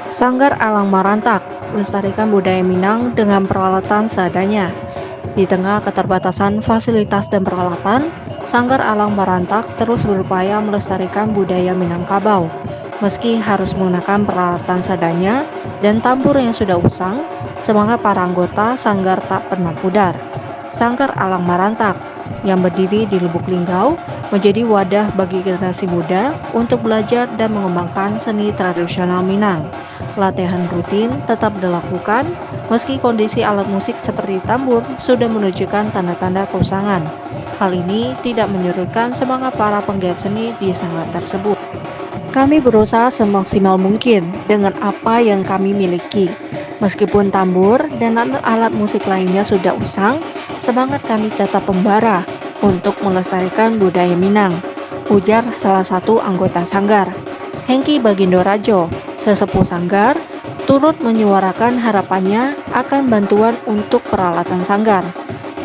Sanggar Alang Marantak melestarikan budaya Minang dengan peralatan seadanya. Di tengah keterbatasan fasilitas dan peralatan, Sanggar Alang Marantak terus berupaya melestarikan budaya Minangkabau. Meski harus menggunakan peralatan seadanya dan tambur yang sudah usang, semangat para anggota Sanggar tak pernah pudar. Sanggar Alang Marantak yang berdiri di Lubuk Linggau menjadi wadah bagi generasi muda untuk belajar dan mengembangkan seni tradisional Minang. Latihan rutin tetap dilakukan meski kondisi alat musik seperti tambur sudah menunjukkan tanda-tanda keusangan. Hal ini tidak menyurutkan semangat para penggiat seni di sanggar tersebut. Kami berusaha semaksimal mungkin dengan apa yang kami miliki. Meskipun tambur dan alat musik lainnya sudah usang, semangat kami tetap membara untuk melestarikan budaya Minang, ujar salah satu anggota sanggar. Hengki Bagindo Rajo, sesepuh sanggar, turut menyuarakan harapannya akan bantuan untuk peralatan sanggar.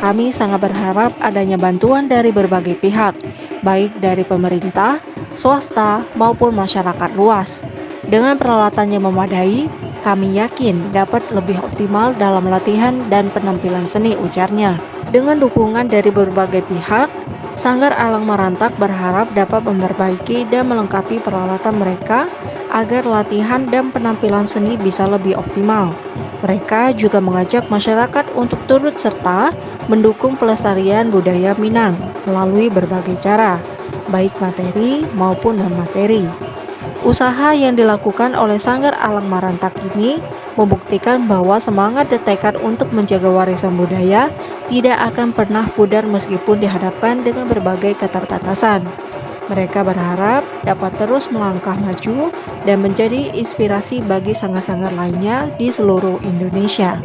Kami sangat berharap adanya bantuan dari berbagai pihak, baik dari pemerintah, swasta, maupun masyarakat luas. Dengan peralatan yang memadai, kami yakin dapat lebih optimal dalam latihan dan penampilan seni, ujarnya. Dengan dukungan dari berbagai pihak, Sanggar Alang Marantak berharap dapat memperbaiki dan melengkapi peralatan mereka agar latihan dan penampilan seni bisa lebih optimal. Mereka juga mengajak masyarakat untuk turut serta mendukung pelestarian budaya Minang melalui berbagai cara, baik materi maupun non-materi. Usaha yang dilakukan oleh Sanggar Alang Marantak ini membuktikan bahwa semangat dan tekad untuk menjaga warisan budaya tidak akan pernah pudar meskipun dihadapkan dengan berbagai keterbatasan. Mereka berharap dapat terus melangkah maju dan menjadi inspirasi bagi sanggar-sanggar lainnya di seluruh Indonesia.